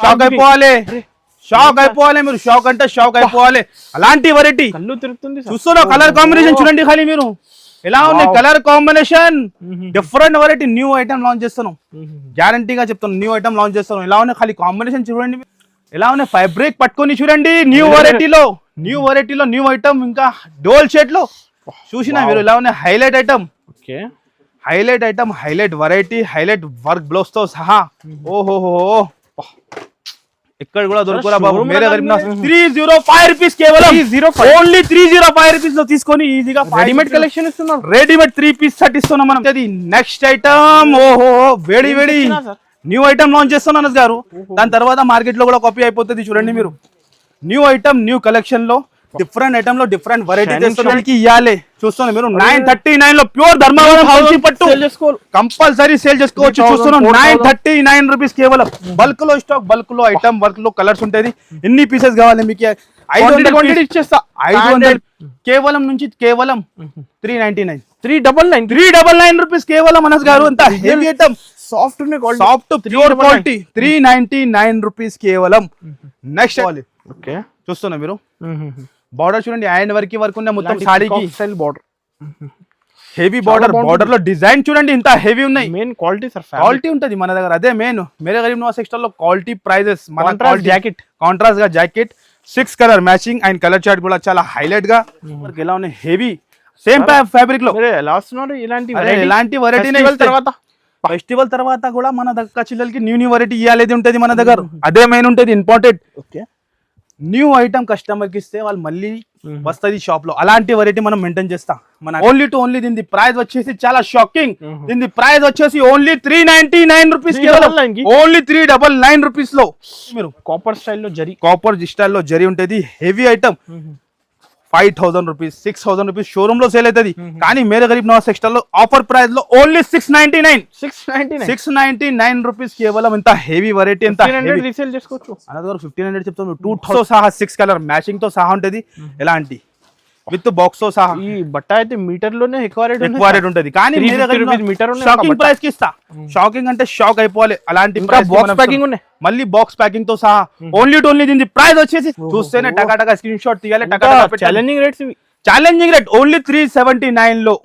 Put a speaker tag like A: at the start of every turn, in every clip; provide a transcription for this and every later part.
A: Shock అయిపోవాలి, shock అయిపోవాలి మీరు, షాక్ అంటే షాక్ అయిపోవాలి. అలాంటి వెరైటీ
B: కళ్ళు తిరుగుతుంది
A: చూస్తున్నా. కలర్ కాంబినేషన్ చూడండి ఖాళీ మీరు, ఎలా ఉంది colour combination. Different variety new item launch చేస్తున్నాం, గ్యారంటీగా చెప్తాను. న్యూ ఐటమ్ లాంచ్ చేస్తున్నాం. ఎలా ఉన్నాయి ఖాళీ కాంబినేషన్ చూడండి, ఎలా ఉన్నాయి ఫ్యాబ్రిక్ పట్టుకొని చూడండి. న్యూ వెరైటీలో న్యూ ఐటమ్, ఇంకా డోల్ షేడ్ లో చూసినా మీరు. ఎలా ఉన్నాయి highlight item,
B: okay
A: highlight variety, highlight work blouse తో సహా. ఓహోహో ఇక్కడ కూడా దొరకరా బాబు. మేరే గరీబ్ నవాజ్ 305 రూపీస్ కేవలం, ఓన్లీ 305 రూపీస్ లో తీసుకొని ఈజీగా
B: రెడీమేడ్ కలెక్షన్ ఇస్తున్నాం.
A: రెడీమేడ్ 3 పీస్ సెట్ ఇస్తున్నాం మనం. నెక్స్ట్ ఐటమ్, ఓహో వేడి న్యూ ఐటమ్ లాంచ్ చేస్తున్నాం అనస్ గారు. దాని తర్వాత మార్కెట్ లో కూడా కాపీ అయిపోతుంది చూడండి మీరు. న్యూ ఐటమ్, న్యూ కలెక్షన్ లో డిఫరెంట్ ఐటమ్ లో డిఫరెంట్ వెరైటీ ఇవ్వాలి. చూస్తున్నాం మీరు 939 లో ప్యూర్ ధర్మవరం హౌసింగ్ పట్టు కంపల్సరీ సేల్ చేసుకోవచ్చు. చూస్తున్నాం 939 రూపీస్ కేవలం. బల్క్ లో స్టాక్, బల్క్ లో ఐటమ్, బల్క్ లో కలర్స్ ఉంటాయి. ఎన్ని పీసెస్ కావాలి మీకు? 500 ఇచ్చేస్తా. 500 కేవలం నుంచి కేవలం 399 రూపీస్ కేవలం అనస్ గారు. అంత heavy item, soft pure quality 399 rupees కేవలం. నెక్స్ట్
B: ఓకే
A: చూస్తున్నా మీరు, బార్డర్ చూడండి, హ్యాండ్ వర్క్ ఉన్న మొత్తం సాడీకి
B: స్టైల్ బార్డర్,
A: హెవీ బార్డర్ లో డిజైన్ చూడండి ఇంత హెవీ ఉన్నాయి.
B: మెయిన్ క్వాలిటీ సార్,
A: క్వాలిటీ ఉంటది మన దగ్గర. అదే మెయిన్. మేరే గరీబ్ నవాజ్ టెక్స్టైల్ లో క్వాలిటీ ప్రైజెస్. మన
B: జాకెట్,
A: కాంట్రాస్ట్ గా jacket, 6 colour matching and colour chart కూడా చాలా హైలైట్ గా. ఎలా ఉన్నాయి హెవీ, సేమ్ ఫ్యాబ్రిక్ లో. ఇలాంటి వెరైటీ
B: తర్వాత
A: ఫెస్టివల్ తర్వాత కూడా మన దగ్గర చిల్లలకి న్యూ వెరైటీ ఇవ్వాలి ఉంటది మన దగ్గర. అదే మెయిన్ ఉంటది, important.
B: Okay
A: new item customer కి ఇస్తే వాళ్ళు మళ్ళీ వస్తుంది షాప్ లో. అలాంటి వెరైటీ మనం మెయింటైన్ చేస్తాం. మన ఓన్లీ దీని ప్రైస్ వచ్చేసి చాలా షాకింగ్. దీని ప్రైస్ వచ్చేసి ఓన్లీ 399 రూపీస్, ఓన్లీ 399 రూపీస్ లో. మీరు
B: కాపర్ స్టైల్లో
A: జరీ ఉంటది. Heavy item 5000 rupees, 6000 rupees showroom లో సేల్ అవుతుంది. కానీ మేరే గరీబ్ నవాజ్ టెక్స్టైల్ లో ఆఫర్ ప్రైస్ లో ఓన్లీ 699 రూపీస్ కేవలం. ఎంత హెవీ వెరైటీ, ఎంత
B: రీసేల్ చేసుకోవచ్చు.
A: 1500 చెప్తాను. 2 సహా 6 కలర్ మ్యాచింగ్ తో సహా ఉంటది. ఎలాంటి విత్ బాక్స్ తో సహా.
B: ఈ బట్ట అయితే మీటర్ లోనే ఎక్కువ రేట్
A: ఉంటది. కానీ షాకింగ్ ప్రైస్ కి ఇస్తా. షాకింగ్ అంటే షాక్ అయిపోవాలి. అలాంటి
B: బాక్స్ ప్యాకింగ్ ఉన్నాయి,
A: మళ్ళీ బాక్స్ ప్యాకింగ్ తో సహా. ఓన్లీ దీని ప్రైస్ వచ్చేసి చూస్తేనే టకా స్క్రీన్ షాట్ తీయాలి. ఛాలెంజింగ్ రేట్ ఓన్లీ 379 లో.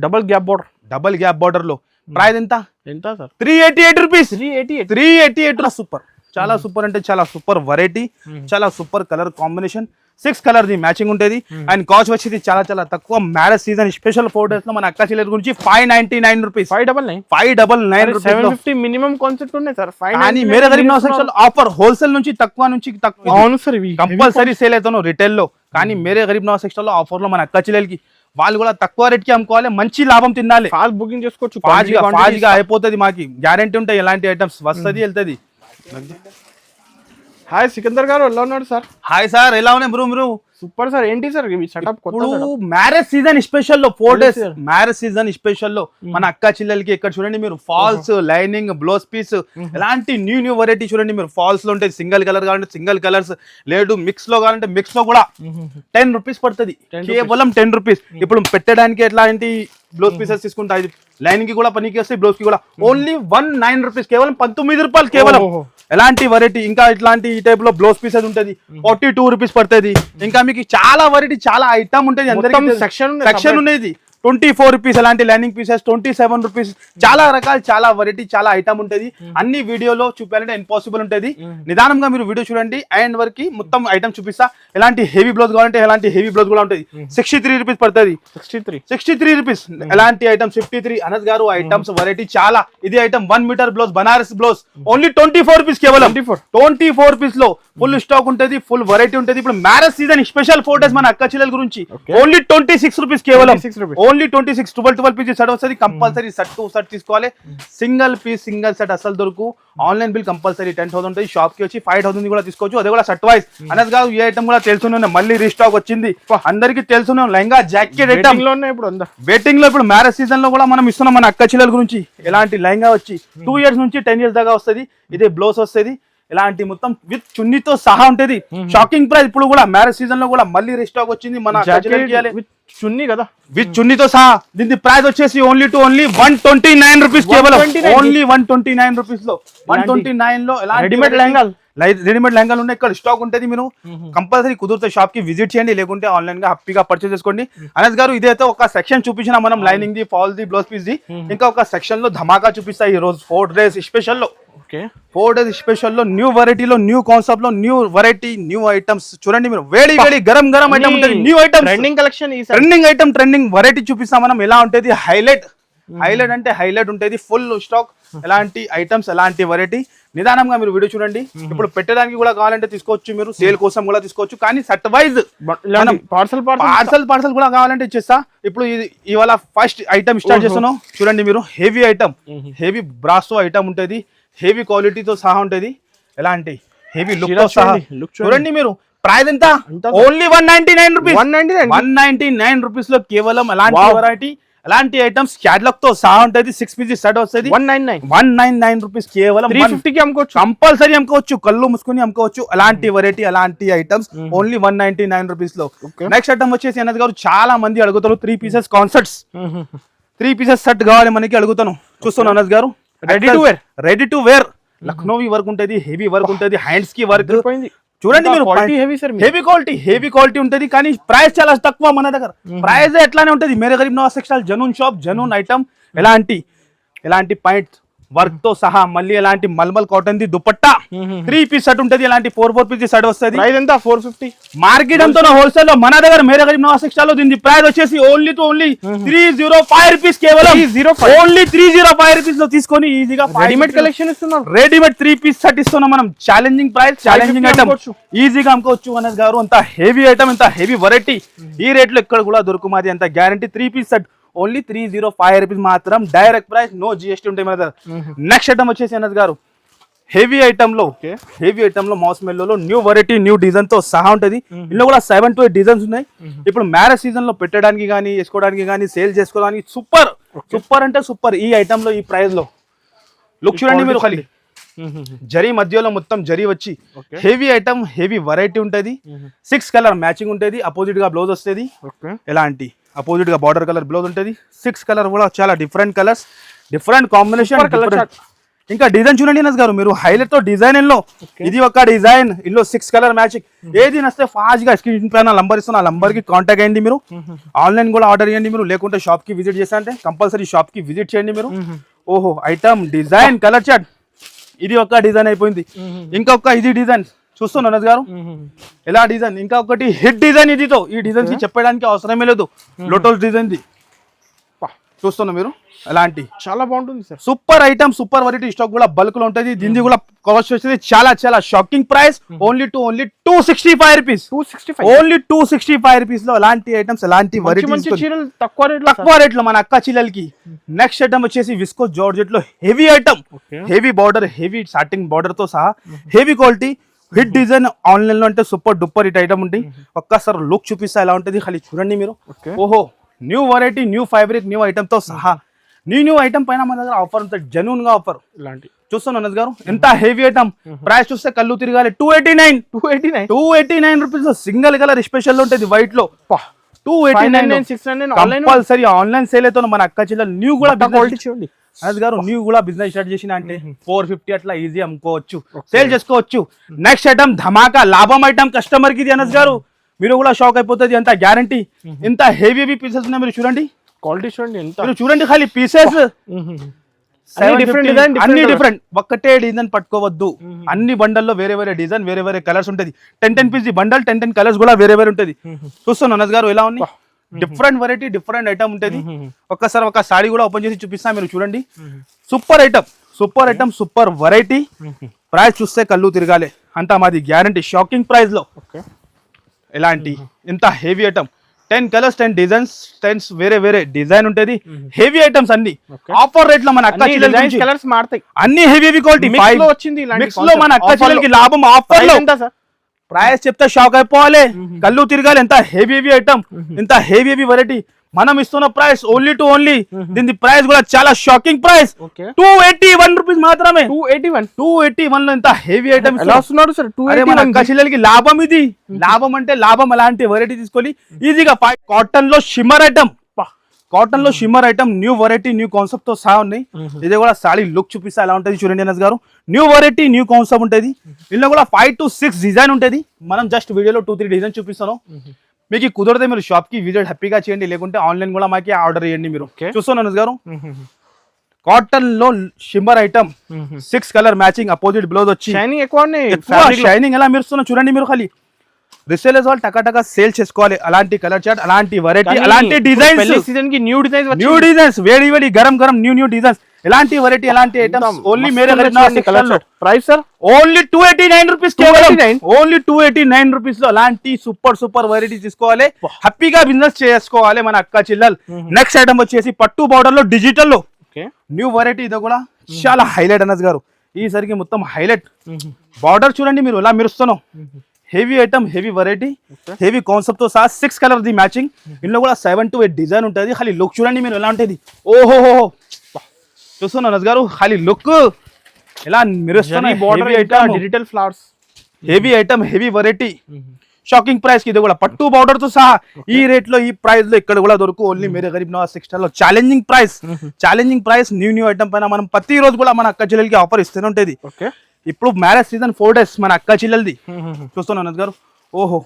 B: డబుల్ గ్యాప్ బోర్డర్
A: లో ప్రైస్ ఎంత
B: సార్?
A: 388 రూపీస్. 388 సూపర్, చాలా సూపర్ అంటే చాలా సూపర్ వెరైటీ, చాలా super colour combination. 6 colour the matching ఉంటది. అండ్ కాస్ట్ వచ్చేది చాలా తక్కువ. మ్యారేజ్ సీజన్ స్పెషల్ 4 days లో మన అక్క చెల్లెల గురించి 599 రూపీస్, 599
B: 750 మినిమం కాన్సెప్ట్ ఉన్నాయి సార్.
A: కానీ Mere Garib Nawaz textile offer wholesale నుంచి తక్కువ
B: అవును సార్,
A: కంపల్సరీ సేల్ అవుతాను రిటైల్ లో. కానీ మేరే గరీబ్ నవాజ్ టెక్స్టైల్ లో ఆఫర్ లో మన అక్క చెల్లెలకి వాళ్ళు కూడా తక్కువ రేట్ కి అమ్ముకోవాలి, మంచి లాభం తినాలి.
B: ఫాస్ట్ బుకింగ్ చేసుకోవచ్చు,
A: ఫాస్ట్ గా అయిపోతుంది. మాకి గ్యారంటీ ఉంటాయి. ఎలాంటి ఐటమ్స్ వస్తుంది వెళ్తుంది.
B: హాయ్ సికందర్ గారు, ఎలా ఉన్నాడు సార్?
A: హాయ్ సార్, ఎలా ఉన్నాయి బ్రో? మీరు
B: సూపర్ సార్. ఏంటి sir setup?
A: Marriage season special లో 4 days మ్యారేజ్ సీజన్ స్పెషల్ లో మన అక్క చెల్లెలకి ఇక్కడ చూడండి మీరు ఫాల్స్, లైనింగ్, బ్లౌజ్ పీస్, ఎలాంటి న్యూ వెరైటీ చూడండి మీరు. ఫాల్స్ లో ఉంటాయి, సింగిల్ కలర్ కావాలంటే సింగిల్ కలర్స్, లేదు మిక్స్ లో కావాలంటే మిక్స్ లో కూడా 10 రూపీస్ పడుతుంది, కేవలం 10 రూపీస్. ఇప్పుడు పెట్టడానికి ఎట్లాంటి బ్లౌజ్ పీసెస్ తీసుకుంటా, లైనింగ్ కి కూడా పనికి వస్తాయి, బ్లౌజ్ కి కూడా. ఓన్లీ 19 రూపీస్, కేవలం 19 రూపాయలు కేవలం. ఎలాంటి వెరైటీ ఇంకా ఇట్లాంటి ఈ టైప్ లో బ్లౌజ్ పీసెస్ ఉంటది, 42 రూపీస్ పడుతుంది. ఇంకా మీకు చాలా వెరైటీ, చాలా ఐటమ్ ఉంటుంది. అందరికీ సెక్షన్ ఉన్నది 24 రూపీస్. అలాంటి లైనింగ్ పీసెస్ 27 రూపీస్. చాలా రకాలు, చాలా వెరైటీ, చాలా ఐటమ్ ఉంటుంది. అన్ని వీడియోలో చూపాలంటే ఇంపాసిబుల్ ఉంటుంది. నిదానంగా మీరు వీడియో చూడండి, అండ్ వరకు మొత్తం ఐటమ్ చూపిస్తా. ఎలాంటి హెవీ బ్లౌజ్ కావాలంటే ఎలాంటి హెవీ బ్లౌజ్ కూడా ఉంటుంది. 63 రూపీస్ పడుతుంది. 63 రూపీస్. ఎలాంటి ఐటమ్ 53. అనస్ గారు ఐటమ్స్ వెరైటీ చాలా. ఇది item 1 metre blouse, Banaras blouse, only 24 rupees కేవలం. 24 రూపీస్ లో ఫుల్ స్టాక్ ఉంటుంది, ఫుల్ వెరైటీ ఉంటుంది. ఇప్పుడు మ్యారేజ్ సీజన్ స్పెషల్ 4 days మన అక్క చెల్లెల గురించి ఓన్లీ 26 రూపీస్ కేవలం. ఓన్లీ 26. 12 పీసెస్ సెట్ వస్తుంది. కంపల్సరీ సెట్ తీసుకోవాలి. సింగిల్ పీస్, సింగిల్ సెట్ అసలు దొరుకు. ఆన్లైన్ బిల్ కంపల్సరీ 10,000 ఉంటుంది. షాప్ కి వచ్చి 5,000 కూడా తీసుకోవచ్చు. అదే కూడా సెట్ వైజ్. అనస్ గారు ఈ ఐటమ్ కూడా తెలుసునే, మళ్ళీ రీస్టాక్ వచ్చింది, అందరికి తెలుసునే. లెహంగా, జాకెట్ ఐటమ్ వెయిటింగ్ లో. ఇప్పుడు మ్యారేజ్ సీజన్ లో కూడా మనం ఇస్తున్నాం మన అక్క చెల్లెల గురించి. ఎలాంటి లెహంగా వచ్చి 2 years నుంచి 10 years దాకా వస్తుంది. ఇదే బ్లౌజ్ వస్తుంది. ఇలాంటి మొత్తం విత్ చున్నీతో సహా ఉంటది. Shocking price. ఇప్పుడు కూడా మ్యారేజ్ సీజన్ లో కూడా మళ్ళీ రీస్టాక్ వచ్చింది మన
B: చున్నీ కదా,
A: విత్ చున్నీతో సహా. దీని ప్రైస్ వచ్చేసి ఓన్లీ 129 రూపీస్ కేవలం. ఓన్లీ 129 రూపీస్ లో. 129 లో రెడీమేడ్ రెడీమేడ్ లెహంగాలు ఉన్నాయి, ఇక్కడ స్టాక్ ఉంటుంది. మీరు కంపల్సరీ కుదిరితే షాప్ కి విజిట్ చేయండి, లేకుంటే ఆన్లైన్ గా హ్యాపీగా పర్చేస్ చేసుకోండి. అనస్ గారు ఇదైతే ఒక సెక్షన్ చూపించిన మనం లైనింగ్ ది, ఫాల్ ది, బ్లౌజ్ పీస్ ది. ఇంకా ఒక సెక్షన్ లో ధమాకా చూపిస్తాయి ఈ రోజు 4 డేస్ స్పెషల్ లో. 4 డేస్ స్పెషల్ లో న్యూ వెరైటీలో, న్యూ కాన్సెప్ట్ లో, న్యూ వెరైటీ, న్యూ ఐటమ్స్ చూడండి మీరు. వేడి వేడి గరం గరం ఐటమ్ ఉంటుంది, new item,
B: trending collection,
A: trending item, trending variety చూపిస్తాం మనం. ఎలా ఉంటుంది హైలైట్, హైలైట్ అంటే హైలైట్ ఉంటుంది, ఫుల్ స్టాక్, ఎలాంటి ఐటమ్స్, ఎలాంటి వెరైటీ. నిదానంగా మీరు వీడియో చూడండి. ఇప్పుడు పెట్టడానికి కూడా కావాలంటే తీసుకోవచ్చు, మీరు సేల్ కోసం కూడా తీసుకోవచ్చు. కానీ సెట్ వైజ్ పార్సల్ కూడా కావాలంటే ఇచ్చేస్తా. ఇప్పుడు ఇవాళ ఫస్ట్ ఐటమ్ స్టార్ట్ చేస్తున్నాం చూడండి మీరు. Heavy item, heavy brasso item ఉంటుంది, హెవీ క్వాలిటీతో సహా ఉంటుంది, ఎలాంటి హెవీ లుక్ తో సహా చూడండి మీరు. ప్రైస్ ఎంత? Only 199 rupees. 199 రూపీస్ లో కేవలం ఎలాంటి వెరైటీ, అలాంటి ఐటమ్స్ క్యాటలాగ్ తో సహా ఉంటుంది. 6 పీసెస్ సెట్ వస్తుంది. 199 రూపీస్ కేవలం.
B: 350 కి అమ్ముకోవచ్చు,
A: కంపల్సరీ అమ్ముకోవచ్చు, కళ్ళు మూసుకుని అమ్ముకోవచ్చు. అలాంటి వెరైటీ, అలాంటి ఐటమ్స్ ఓన్లీ 199 రూపీస్ లో. నెక్స్ట్ ఐటమ్ వచ్చేసి అనస్ గారు, చాలా మంది అడుగుతారు 3 పీసెస్ కాన్సెప్ట్స్, 3 పీసెస్ సెట్ కావాలి మనకి అడుగుతాను. చూస్తాను Anas garu, ready to wear Lucknowi work ఉంటుంది, హెవీ వర్క్ ఉంటుంది, హ్యాండ్స్ కి వర్క్ చూడండి మీరు. హెవీ క్వాలిటీ ఉంటుంది, కానీ ప్రైస్ చాలా తక్కువ మన దగ్గర. ప్రైస్ ఎట్లానే ఉంటుంది. Mere Garib Nawaz textile Janoon shop, Janoon item, ఎలాంటి పాయింట్ వర్క్ తో సహా. మళ్ళీ ఎలాంటి మల్మల్ కాటన్ ది దుపట్టా 3 పీస్ సెట్ ఉంటుంది. ఎలాంటి 4 పీస్ సెట్ వస్తుంది.
B: 450
A: మార్కెట్ అంతా హోల్సేల్ లో, మన దగ్గర మేరే గరీబ్ నవాజ్ టెక్స్టైల్ లో దీని ప్రైస్ వచ్చేసి ఓన్లీ 305 రూపీస్ కేవలం. ఓన్లీ 305 రూపీస్ లో తీసుకొని ఈజీగా
B: రెడీమేడ్ కలెక్షన్ ఇస్తున్నాం.
A: రెడీమేడ్ 3 పీస్ సెట్ ఇస్తున్నాం మనం. ఛాలెంజింగ్ ప్రైస్, ఛాలెంజింగ్ ఐటమ్, ఈజీగా అమ్ముకోవచ్చు అనస్ గారు. అంత హెవీ ఐటమ్, ఇంత హెవీ వెరైటీ ఈ రేట్ లో ఎక్కడ కూడా దొరుకుమాది, అంత guarantee. 3 piece set only 305 rupees మాత్రం. డైరెక్ట్ ప్రైస్, నో జిఎస్టీ ఉంటాయి మన దగ్గర. నెక్స్ట్ ఐటమ్ వచ్చేసి అనస్ గారు, హెవీ ఐటమ్ లో మౌస్ మెల్లో న్యూ వెరైటీ, న్యూ డిజైన్ తో సహా ఉంటుంది. ఇందులో కూడా 7 to 8 డిజైన్స్ ఉన్నాయి. ఇప్పుడు మ్యారేజ్ సీజన్ లో పెట్టడానికి కానీ, వేసుకోవడానికి కానీ, సేల్ చేసుకోవడానికి సూపర్ అంటే సూపర్. ఈ ఐటమ్ లో, ఈ ప్రైస్ లో లుక్ చూడండి మీరు. ఖాళీ జరీ మధ్యలో మొత్తం జరీ వచ్చి హెవీ ఐటమ్, హెవీ వెరైటీ ఉంటుంది. 6 కలర్ మ్యాచింగ్ ఉంటుంది. అపోజిట్ గా బ్లౌజ్ వస్తుంది. ఎలాంటి అపోజిట్ గా బార్డర్ కలర్ బ్లౌజ్ ఉంటుంది. 6 కలర్ కూడా చాలా డిఫరెంట్ కలర్స్, డిఫరెంట్ కాంబినేషన్. ఇంకా డిజైన్ చూడండి అనస్ గారు మీరు. హైలైట్ తో డిజైన్ లో ఇది ఒక డిజైన్, ఇందులో 6 కలర్ మ్యాచింగ్. ఏది నస్తే ఫాస్ట్ గా స్క్రీన్ పైన నంబర్ ఇస్తున్నా, ఆ నంబర్ కి కాంటాక్ట్ అయ్యండి మీరు. ఆన్లైన్ కూడా ఆర్డర్ చేయండి మీరు, లేకుంటే షాప్ కి విజిట్ చేస్తా అంటే కంపల్సరీ షాప్ కి విజిట్ చేయండి మీరు. ఓహో ఐటమ్, డిజైన్, కలర్ చార్ట్, ఇది ఒక డిజైన్ అయిపోయింది. ఇంకొక ఇది డిజైన్ చూస్తున్నా అనస్ గారు, ఎలా డిజైన్. ఇంకా ఒకటి హిట్ డిజైన్ ఇదితో. ఈ డిజైన్స్ చెప్పడానికి అవసరమే లేదు. లోటస్ డిజైన్ ది చూస్తున్నా మీరు. అలాంటి
B: చాలా బాగుంటుంది sir.
A: Super item, super variety stock కూడా బల్క్ లో ఉంటుంది. దీన్ని కూడా కాస్ట్ వచ్చేది చాలా shocking price. Only 265 rupees. Only 265 rupees లో అలాంటి ఐటమ్స్, అలాంటి వెరైటీ తక్కువ రేట్ లో మన అక్క చిల్లలకి. నెక్స్ట్ ఐటమ్ వచ్చేసి విస్కో జార్జెట్ లో heavy item, heavy border, heavy starting border తో సహా, heavy quality, hit design. Online లో అంటే సూపర్ డూపర్ హిట్ ఐటమ్ ఉంటుంది. ఒక్కసారి లుక్ చూపిస్తా ఎలా ఉంటుంది. ఖాళీ చూడండి మీరు. ఓహో new variety, new fabric, new item తో సహా. న్యూ ఐటమ్ పైన మన దగ్గర ఆఫర్ ఉంటుంది, జెన్యూన్ గా ఆఫర్. ఇలాంటి చూస్తాను అనస్ గారు. ఎంత హెవీ ఐటమ్. ప్రైస్ చూస్తే కళ్ళు తిరగాలి. 289 రూపీస్ లో సింగిల్ కలర్ స్పెషల్ ఉంటుంది, వైట్ లో. 289 కంపల్సరీ ఆన్లైన్ సేల్ అయితే మన అక్క చెల్లెలు. న్యూ కూడా చూడండి అనస్ గారు, న్యూ కూడా బిజినెస్ స్టార్ట్ చేసిన అంటే 450 అట్లా ఈజీ అమ్ముకోవచ్చు, సేల్ చేసుకోవచ్చు. నెక్స్ట్ ఐటమ్ ధమాకా, లాభం ఐటమ్ కస్టమర్ కి. అనస్ గారు మీరు కూడా షాక్ అయిపోతుంది, అంత గ్యారంటీ. ఇంత హెవీ పీసెస్ ఉన్నాయి మీరు చూడండి.
B: క్వాలిటీ చూడండి,
A: మీరు చూడండి. ఖాళీ పీసెస్ అన్ని డిఫరెంట్. ఒక్కటే డిజైన్ పట్టుకోవద్దు. అన్ని బండల్లో వేరే వేరే డిజైన్, వేరే వేరే కలర్స్ ఉంటుంది. 10 పీస్ బండల్, 10 కలర్స్ కూడా వేరే వేరే ఉంటుంది. చూస్తాను అనస్ గారు ఎలా ఉంది. డిఫరెంట్ వెరైటీ, డిఫరెంట్ ఐటమ్ ఉంటుంది. ఒక్కసారి ఒక సారీ కూడా ఓపెన్ చేసి చూపిస్తా మీరు చూడండి. Super item, super variety. Price చూస్తే కళ్ళు తిరగాలి, అంతా మాది గ్యారంటీ. షాకింగ్ ప్రైస్ లో ఎలాంటి ఇంత హెవీ ఐటమ్. 10 కలర్స్, 10 డిజైన్స్, 10 వేరే వేరే డిజైన్ ఉంటుంది. హెవీ ఐటమ్స్ అన్ని ఆఫర్ రేట్ లో మన అక్క చెల్లెలకి.
B: కలర్స్ మారుతాయి,
A: అన్ని హెవీ క్వాలిటీ. మిక్స్ లో మన అక్క చెల్లెలకి లాభం ఆఫర్ లో. ప్రైస్ చెప్తే షాక్ అయిపోవాలి, కళ్ళు తిరగాలి. ఎంత హెవీ ఐటమ్, ఇంత హెవీ వెరైటీ. మనం ఇస్తున్న ప్రైస్ ఓన్లీ దీని ప్రైస్ కూడా చాలా షాకింగ్ ప్రైస్. 281 రూపీస్ మాత్రమే. 281 లో ఇంత హెవీ ఐటమ్ మన అక్క చెల్లెలకి లాభం. ఇది లాభం అంటే లాభం. అలాంటి వెరైటీ తీసుకొని ఈజీగా. కాటన్ లో షిమ్మర్ ఐటమ్, కాటన్ లో shimmer item new variety new concept తో సహా ఉన్నాయి. ఇది కూడా సాడీ లుక్ చూపిస్తా ఎలా ఉంటుంది చూడండి అనస్ గారు. న్యూ వెరైటీ న్యూ కాన్సెప్ట్ ఉంటుంది. ఇందులో కూడా 5 to 6 డిజైన్ ఉంటుంది. మనం జస్ట్ వీడియోలో 2-3 డిజైన్ చూపిస్తాను. మీకు కుదిరితే మీరు షాప్ కి విజిట్ హ్యాపీగా చేయండి, లేకుంటే ఆన్లైన్ కూడా మాకి ఆర్డర్ చేయండి. మీరు చూస్తాను అనస్ గారు. కాటన్ లో shimmer item 6 colour matching opposite blouse వచ్చి
B: షైనింగ్ ఎక్కువ
A: షైనింగ్ ఎలా మెరుస్తున్నా చూడండి. మీరు ఖాళీ రిసేలర్స్ వాళ్ళు టకా సేల్ చేసుకోవాలి. అలాంటి కలర్ చార్ట్, అలాంటి వెరైటీ, అలాంటి డిజైన్స్,
B: సీజన్ కి న్యూ
A: డిజైన్స్ వేడి గరం న్యూ డిజైన్స్, ఎలాంటి వెరైటీ, ఎలాంటి ఐటమ్స్ ఓన్లీ మేరే
B: ప్రైస్ సార్
A: ఓన్లీ 289 రూపీస్ కేవలం. ఓన్లీ 289 రూపీస్ లో అలాంటి సూపర్ వెరైటీ తీసుకోవాలి. హ్యాపీగా బిజినెస్ చేసుకోవాలి మన అక్క చెల్లెలు. నెక్స్ట్ ఐటమ్ వచ్చేసి పట్టు బార్డర్ లో డిజిటల్ లో న్యూ వెరైటీ. ఇది కూడా చాలా హైలైట్ అనస్ గారు. ఈసరికి మొత్తం హైలైట్. బార్డర్ చూడండి మీరు ఎలా మెరుస్తున్నావు. Heavy item, heavy variety, heavy concept తో సహా 6 కలర్ ది మ్యాచింగ్. ఇందులో కూడా 7 to 8 డిజైన్ ఉంటుంది. ఖాళీ లుక్ చూడండి మీరు ఎలా ఉంటుంది. ఓహో చూస్తున్నా అనస్ గారు. ఖాళీ లుక్ ఎలా మెరుస్తున్నా.
B: Border item, digital flowers,
A: heavy item, heavy variety. Shocking price కి ఇది కూడా పట్టు బార్డర్ తో సహా ఈ రేట్ లో, ఈ ప్రైస్ లో ఇక్కడ కూడా దొరుకు. ఓన్లీ మేరే గరీబ్ నవాజ్ టెక్స్టైల్ లో ఛాలెంజింగ్ ప్రైస్ న్యూ ఐటమ్ పైన మనం ప్రతి రోజు కూడా మన అక్క చెల్లెలకి ఆఫర్ ఇస్తూనే ఉంటుంది. ఇప్పుడు మ్యారేజ్ సీజన్ 4 days మన అక్క చెల్లెలది చూస్తున్నాను అనస్ గారు. ఓహో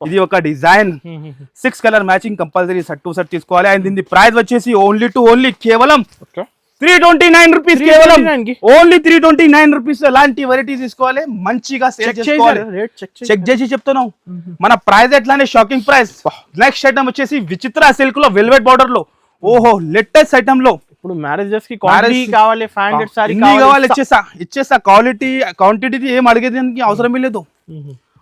A: ఇది ఒక design 6 colour matching compulsory set to set తీసుకోవాలి. అండ్ దీని ప్రైస్ వచ్చేసి ఓన్లీ కేవలం 329 రూపీస్. కేవలం ఓన్లీ 329 రూపీస్. ఎలాంటి వెరైటీ తీసుకోవాలి, మంచిగా సేల్ చేసుకోవాలి. చెక్ చేసి చెప్తున్నాం. మన ప్రైస్ ఎట్లానే షాకింగ్ ప్రైస్. నెక్స్ట్ ఐటమ్ వచ్చేసి విచిత్ర సిల్క్ లో వెల్వెట్ బార్డర్ లో. ఓహో లేటెస్ట్ ఐటమ్ లో
B: ఇప్పుడు మ్యారేజెస్ కి క్వాలిటీ కావాలి, 500 సారీ
A: కావాలి, ఇచ్చేసా. క్వాంటిటీ ఏం అడిగేదానికి అవసరం లేదు.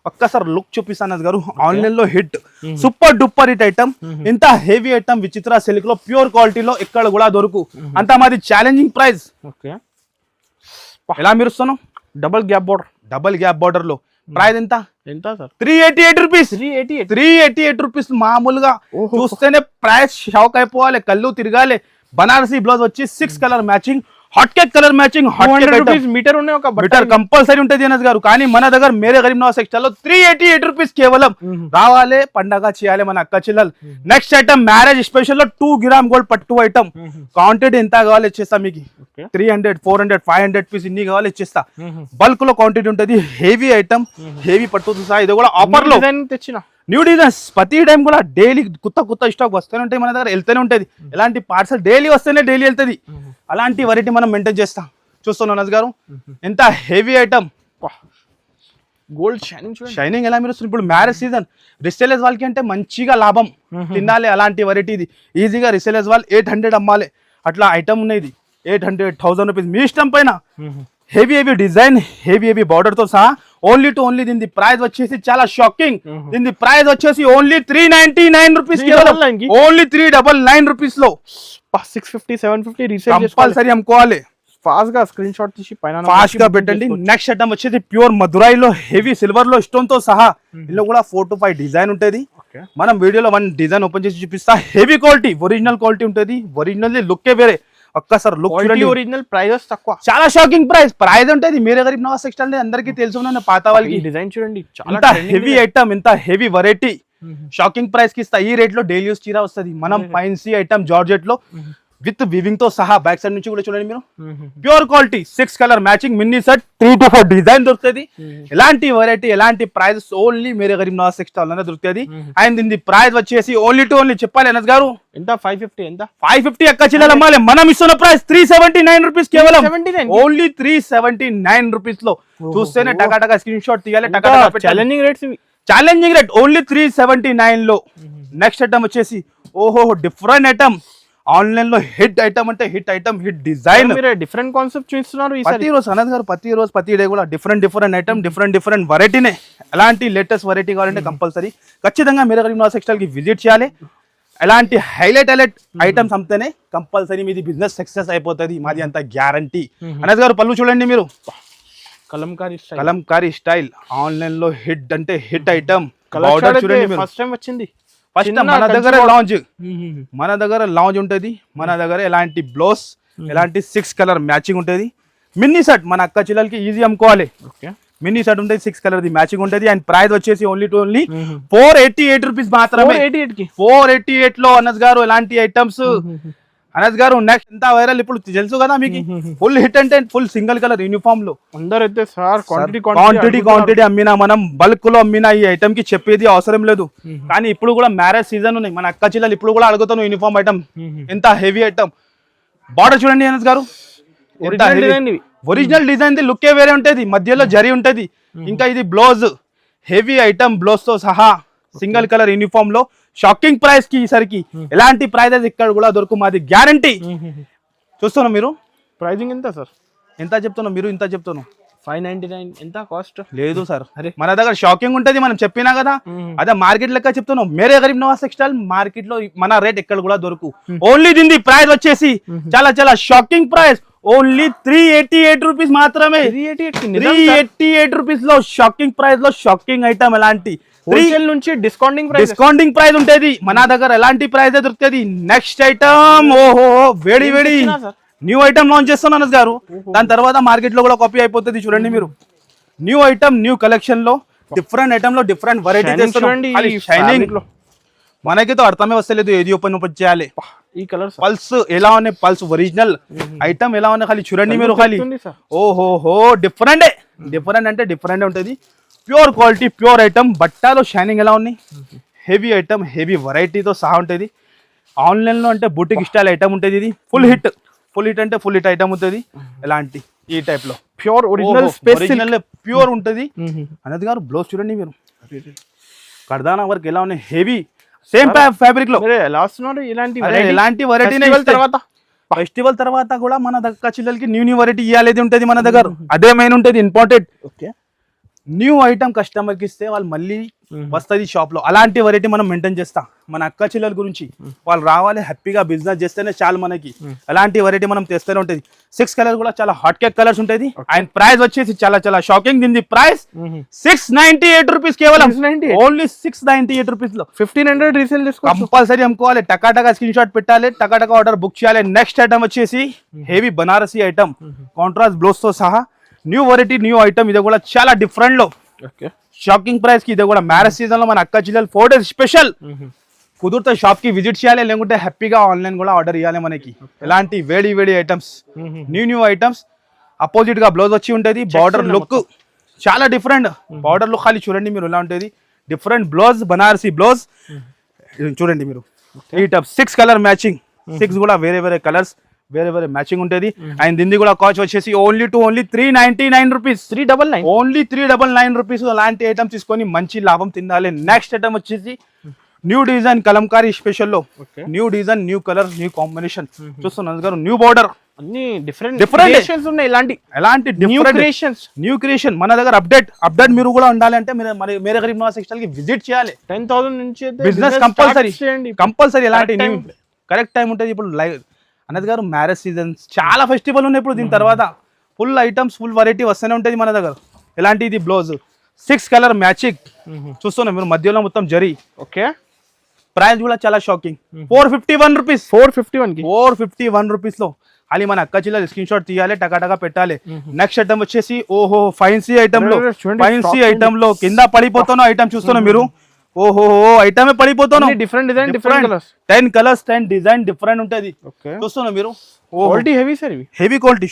A: ఒక్కసారి లుక్ చూపిస్తాను గారు. ఆన్లైన్ లో hit, super duper hit item. ఇంత హెవీ ఐటమ్ విచిత్ర సిల్క్ లో ప్యూర్ క్వాలిటీలో ఎక్కడ కూడా దొరుకు. అంత మాది ఛాలెంజింగ్ ప్రైస్. ఎలా మెరుస్తున్నాం. డబల్ గ్యాప్ బార్డర్ లో ప్రైస్ ఎంత
B: సార్?
A: 388 రూపీస్. 388 రూపీస్. మామూలుగా చూస్తేనే ప్రైస్ షాక్ అయిపోవాలి, కళ్ళు తిరగాలి. బనారసీ బ్లౌజ్ వచ్చి 6 colour matching, hot cake colour matching.
B: Metre ఉన్నాయి, ఒక
A: మీటర్ కంపల్సరీ ఉంటుంది అనస్ గారు. కానీ మన దగ్గర మేరే గరీబ్ నవాజ్ టెక్స్టైల్ లో 388 రూపీస్ కేవలం. రావాలి, పండగ చేయాలి మన అక్క చెల్లెలు. నెక్స్ట్ ఐటమ్ మ్యారేజ్ స్పెషల్ లో 2 గ్రామ్ గోల్డ్ పట్టు ఐటమ్. క్వాంటిటీ ఎంత కావాలి ఇచ్చేస్తా మీకు. 300, 400, 500 పీస్ ఇన్ని కావాలి ఇచ్చేస్తా. బల్క్ లో క్వాంటిటీ ఉంటుంది. హెవీ ఐటమ్, హెవీ పట్టు సహా. ఇది కూడా ఆఫర్ లో
B: తెచ్చిన
A: న్యూ డిజైన్స్. ప్రతి టైం కూడా డైలీ కొత్త స్టాక్ వస్తూనే ఉంటాయి మన దగ్గర, వెళ్తూనే ఉంటుంది. ఎలాంటి పార్సల్ డైలీ వస్తేనే డైలీ వెళ్తుంది. అలాంటి వెరైటీ మనం మెయింటైన్ చేస్తాం. చూస్తున్నాం అనస్ గారు. ఎంత హెవీ ఐటమ్.
B: గోల్డ్
A: షైనింగ్ ఎలా మీరు. ఇప్పుడు మ్యారేజ్ సీజన్ రిసేలర్స్ వాళ్ళకి అంటే మంచిగా లాభం తినాలి. అలాంటి వెరైటీ ఇది. ఈజీగా రిసేలర్స్ వాళ్ళు 800 అమ్మాలి. అట్లా ఐటమ్ ఉన్నాయి. ఇది 800, 1000 రూపీస్ మీ ఇష్టం పైన. హెవీ డిజైన్, హెవీ బార్డర్ తో సహా. ఓన్లీ దీని ప్రైస్ వచ్చేసి చాలా షాకింగ్. దీని ప్రైస్ వచ్చేసి ఓన్లీ 399 రూపీస్. ఓన్లీ 399 రూపీస్ లో
B: 650, 750 రీసేల్
A: కంపల్సరీ అమ్ముకోవాలి.
B: ఫాస్ట్ గా స్క్రీన్ షాట్ తీసి పైన
A: ఫాస్ట్ గా పెట్టండి. నెక్స్ట్ ఐటమ్ వచ్చేసి ప్యూర్ మధురైలో హెవీ సిల్వర్ లో స్టోన్ తో సహా. ఇందులో కూడా 4 to 5 డిజైన్ ఉంటుంది. మనం వీడియోలో 1 డిజైన్ ఓపెన్ చేసి చూపిస్తా. హెవీ క్వాలిటీ, ఒరిజినల్ క్వాలిటీ ఉంటుంది. ఒరిజినల్ లుక్ వేరే. ఒక్కసారి లుక్ చూడండి.
B: ఒరిజినల్ ప్రైజెస్ తక్కువ,
A: చాలా షాకింగ్ ప్రైస్ ఉంటుంది. మేరే గరీబ్ నవాజ్ టెక్స్టైల్ అందరికీ తెలుసు. పాత వాళ్ళకి
B: డిజైన్ చూడండి.
A: ఇంత హెవీ ఐటమ్, ఇంత హెవీ వెరైటీ షాకింగ్ ప్రైస్ కి ఇస్తా. ఈ రేట్ లో డైలీ యూస్ చీర వస్తుంది. మనం ఫైన్సీ ఐటమ్ జార్జెట్ లో విత్ వివింగ్ తో సహా. బ్యాక్ సైడ్ నుంచి కూడా చూడండి మీరు. Pure quality 6 colour matching mini set 3 to 4 design దొరుకుతుంది. ఎలాంటి వెరైటీ, ఎలాంటి ప్రైస్ ఓన్లీ మేరే గరీబ్ నవాజ్ టెక్స్టైల్ అనేది దొరుకుతుంది. అండ్ దీని ప్రైస్ వచ్చేసి ఓన్లీ చెప్పాలి అనస్ గారు.
B: ఎంత 550? ఎంత
A: 550 అక్క చిల్లలు అమ్మాలి. మనం ఇస్తున్న ప్రైస్ 379 రూపీస్ కేవలం. ఓన్లీ 379 రూపీస్ లో. చూస్తేనే టకా స్క్రీన్ షాట్ తీయాలి.
B: ఛాలెంజింగ్
A: రేట్ ఓన్లీ 379 లో. నెక్స్ట్ ఐటమ్ వచ్చేసి ఓహో డిఫరెంట్ ఐటమ్. ఆన్లైన్ లో హిట్ ఐటమ్ అంటే hit item, hit design.
B: Different concept చూస్తున్నారు
A: ప్రతి రోజు అనద్ గారు. ప్రతి డే కూడా డిఫరెంట్ ఐటమ్, డిఫరెంట్ వెరైటీనే. ఎలాంటి లేటెస్ట్ వెరైటీ కావాలంటే కంపల్సరీ ఖచ్చితంగా మేరే గరీబ్ నవాజ్ టెక్స్టైల్ కి విజిట్ చేయాలి. ఎలాంటి హైలైట్ ఐటమ్స్ అమ్మితేనే కంపల్సరీ మీది బిజినెస్ సక్సెస్ అయిపోతుంది. మాది అంత గ్యారంటీ. అనద్ గారు పళ్ళు చూడండి మీరు. కలంకారీ స్టైల్ ఆన్లైన్ లో హిట్ అంటే హిట్ ఐటమ్.
B: చూడండి ఫస్ట్ టైం వచ్చింది.
A: మన దగ్గర లాంజ్ ఉంటది. మన దగ్గర ఎలాంటి బ్లౌజ్, ఎలాంటి 6 కలర్ మ్యాచింగ్ ఉంటది. మినీ సెట్ మన అక్క చెల్లెలకి ఈజీ అమ్ముకోవాలి. మినీ సెట్ ఉంటుంది 6 కలర్ ది మ్యాచింగ్ ఉంటుంది అండ్ ప్రైస్ వచ్చేసి ఓన్లీ 488 రూపీస్ మాత్రమే
B: 488 కి
A: 488 లో అనస్ గారు ఇలాంటి ఐటమ్స్ అనస్ గారు నెక్స్ట్ ఎంత వైరల్ ఇప్పుడు తెలుసు కదా మీకు ఫుల్ హిట్ అంటే ఫుల్ సింగిల్ కలర్ యూనిఫామ్ లో
B: అందరూ అయితే సార్
A: క్వాంటిటీ అమ్మినా మనం బల్క్ లో అమ్మినా ఈ ఐటమ్ కి చెప్పేది అవసరం లేదు కానీ ఇప్పుడు కూడా మ్యారేజ్ సీజన్ ఉన్నాయి మన అక్క చెల్లెలు ఇప్పుడు కూడా అడుగుతాను యూనిఫామ్ ఐటమ్ ఎంత హెవీ ఐటమ్ బార్డర్ చూడండి అనస్ గారు ఒరిజినల్ డిజైన్ ది లుక్ వేరే ఉంటది మధ్యలో జరీ ఉంటది ఇంకా ఇది బ్లౌజ్ హెవీ ఐటమ్ బ్లౌజ్ తో సహా సింగిల్ కలర్ యూనిఫామ్ లో షాకింగ్ ప్రైస్ కి ఈసరికి ఎలాంటి ప్రైజెస్ ఇక్కడ కూడా దొరుకు మాది గ్యారంటీ చూస్తున్నా మీరు
B: ప్రైజింగ్ ఎంత సార్
A: ఎంత చెప్తున్నా మీరు ఇంత చెప్తాను
B: 599 ఎంత కాస్ట్
A: లేదు సార్ మన దగ్గర షాకింగ్ ఉంటది మనం చెప్పినా కదా అదే మార్కెట్ లెక్క చెప్తున్నాం మేరే గరీబ్ నవాజ్ టెక్స్టైల్ మార్కెట్ లో మన రేట్ ఎక్కడ కూడా దొరుకు ఓన్లీ దీని ప్రైస్ వచ్చేసి చాలా చాలా షాకింగ్ ప్రైస్ ఓన్లీ 388 రూపీస్ మాత్రమే 388 రూపీస్ లో షాకింగ్ ప్రైస్ లో షాకింగ్ ఐటమ్ ఎలాంటి
B: నుంచి డిస్కౌంటింగ్
A: ప్రైస్ ఉంటది మన దగ్గర ఎలాంటి ప్రైస్ దొరుకుతుంది నెక్స్ట్ ఐటమ్ ఓహో వేడి వేడి న్యూ ఐటమ్ లాంచ్ చేస్తున్నాను అనస్ గారు దాని తర్వాత మార్కెట్ లో కూడా కాపీ అయిపోతుంది చూడండి మీరు న్యూ ఐటమ్ న్యూ కలెక్షన్ లో డిఫరెంట్ ఐటమ్ లో డిఫరెంట్ వెరైటీ షైనింగ్ మనకి అర్థమే వస్తలేదు ఏది ఓపెన్ చేయాలి
B: ఈ కలర్
A: పల్స్ ఎలా ఉన్నాయి పల్స్ ఒరిజినల్ ఐటమ్ ఎలా ఉన్నాయి ఖాళీ చూడండి మీరు ఖాళీ ఓహోహో డిఫరెంట్ అంటే డిఫరెంట్ ఉంటుంది ప్యూర్ క్వాలిటీ ప్యూర్ ఐటమ్ బట్టాలో షైనింగ్ ఎలా ఉన్నాయి హెవీ ఐటమ్ హెవీ వెరైటీతో సహా ఉంటుంది ఆన్లైన్ లో అంటే బుటిక్ స్టైల్ ఐటమ్ ఉంటుంది ఇది ఫుల్ హిట్ అంటే ఫుల్ హిట్ ఐటమ్ ఉంటుంది ఎలాంటి ఈ టైప్ లో
B: ప్యూర్ ఒరిజినల్
A: ప్యూర్ ఉంటుంది అనేది గారు బ్లౌజ్ చూడండి మీరు కర్దానా వర్క్ ఎలా ఉన్నాయి హెవీ సేమ్ ఫ్యాబ్రిక్ లో ఇలాంటి వెరైటీ ఫెస్టివల్ తర్వాత కూడా మన దగ్గర చిల్లలకి న్యూ వెరైటీ ఇవ్వాలి ఉంటుంది మన దగ్గర అదే మెయిన్ ఉంటుంది ఇంపార్టెంట్ న్యూ ఐటమ్ కస్టమర్ కి ఇస్తే వాళ్ళు మళ్ళీ వస్తుంది షాప్ లో అలాంటి వెరైటీ మనం మెయింటైన్ చేస్తాం మన అక్క చెల్లెల గురించి వాళ్ళు రావాలి హ్యాపీగా బిజినెస్ చేస్తేనే చాలు మనకి అలాంటి వెరైటీ మనం తెస్తూనే ఉంటుంది 6 కలర్ కూడా చాలా హాట్ కేక్ కలర్స్ ఉంటుంది అండ్ ప్రైస్ వచ్చేసి చాలా చాలా షాకింగ్ దీని ప్రైస్ 698 రూపీస్ కేవలం ఓన్లీ 698 రూపీస్ లో
B: 1500 రీసేల్ చేసుకోవచ్చు
A: కంపల్సరీ అమ్ముకోవాలి టకాటకా స్క్రీన్ షాట్ పెట్టాలి టకాటకా ఆర్డర్ బుక్ చేయాలి నెక్స్ట్ ఐటమ్ వచ్చేసి heavy Banarasi item contrast blouse తో సహా న్యూ వెరైటీ న్యూ ఐటమ్ ఇది కూడా చాలా డిఫరెంట్ లో షాకింగ్ ప్రైస్ కి ఇది కూడా మ్యారేజ్ సీజన్ లో మన అక్క చెల్లెలు 4 days స్పెషల్ కుదిరితే షాప్ కి విజిట్ చేయాలి లేకుంటే హ్యాపీగా ఆన్లైన్ కూడా ఆర్డర్ ఇవ్వాలి మనకి ఎలాంటి వేడి ఐటమ్స్ న్యూ ఐటమ్స్ అపోజిట్ గా బ్లౌజ్ వచ్చి ఉంటుంది బార్డర్ లుక్ చాలా డిఫరెంట్ బార్డర్ లుక్ ఖాళీ చూడండి మీరు ఎలా ఉంటుంది డిఫరెంట్ బ్లౌజ్ బనారసీ బ్లౌజ్ చూడండి మీరు ఈ టైప్ 6 కలర్ మ్యాచింగ్ 6 కూడా వేరే కలర్స్ వేరే మ్యాచింగ్ ఉంటుంది అండ్ దీన్ని కూడా కాస్ట్ వచ్చేసి ఓన్లీ 399 రూపీస్ 399 ఓన్లీ 399 రూపీస్ అలాంటి ఐటమ్ తీసుకొని మంచి లాభం తినాలి నెక్స్ట్ ఐటమ్ వచ్చేసి న్యూ డిజైన్ కలంకారీ స్పెషల్ లో new design new colour new combination చూస్తున్నాను గారు న్యూ బార్డర్
B: అన్ని డిఫరెంట్ ఉన్నాయి
A: ఎలాంటి న్యూ క్రియేషన్ మన దగ్గర అప్డేట్ మీరు కూడా ఉండాలి అంటే మేరే గరీబ్ నవాజ్ టెక్స్టైల్ కి విజిట్ చేయాలి
B: 10,000 నుంచి
A: బిజినెస్ కంపల్సరీ ఎలాంటి కరెక్ట్ టైం ఉంటుంది ఇప్పుడు లైవ్ అనేది గారు మ్యారేజ్ సీజన్ చాలా ఫెస్టివల్ ఉన్నాయి ఇప్పుడు దీని తర్వాత ఫుల్ ఐటమ్స్ ఫుల్ వెరైటీ వస్తూనే ఉంటుంది మన దగ్గర ఎలాంటి ఇది బ్లౌజ్ 6 కలర్ మ్యాచింగ్ చూస్తున్నాం మీరు మధ్యలో మొత్తం జరీ
B: ఓకే
A: ప్రైస్ కూడా చాలా షాకింగ్ 451 రూపీస్ 451 రూపీస్ లో అది మన అక్క చిల్ల స్క్రీన్ షాట్ తీయాలి టకాటకా పెట్టాలి నెక్స్ట్ ఐటమ్ వచ్చేసి ఓహో ఫైన్సీ ఐటమ్ లో కింద పడిపోతాను ఐటమ్ చూస్తున్నాం మీరు ఓహో ఐటమే పడిపోతాను
B: different design different colours
A: 10 colours 10 design different ఉంటది చూస్తున్నా మీరు
B: క్వాలిటీ హెవీ సార్ ఇవి
A: heavy quality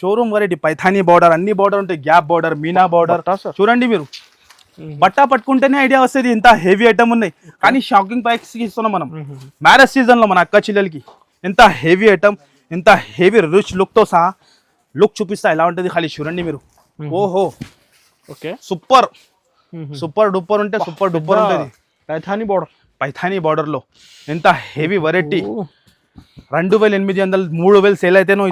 A: showroom variety Paithani border అన్ని బార్డర్ ఉంటాయి గ్యాప్ బార్డర్ మీనా బార్డర్ చూడండి మీరు బట్ట పట్టుకుంటేనే ఐడియా వస్తుంది ఇంత హెవీ ఐటమ్ ఉన్నాయి కానీ షాకింగ్ ప్రైస్ ఇస్తున్నాం మనం మ్యారేజ్ సీజన్ లో మన అక్క చెల్లెలకి ఎంత హెవీ ఐటమ్ ఎంత హెవీ రిచ్ లుక్ తో సహా లుక్ చూపిస్తా ఎలా ఉంటుంది ఖాళీ చూడండి మీరు ఓహో
B: ఓకే
A: సూపర్ డూపర్ ఉంటే సూపర్ డూపర్ ఉంటుంది పైథానీ బార్డర్ లో ఎంత హెవీ వెరైటీ 2,800 3,000 సేల్ అయితేనో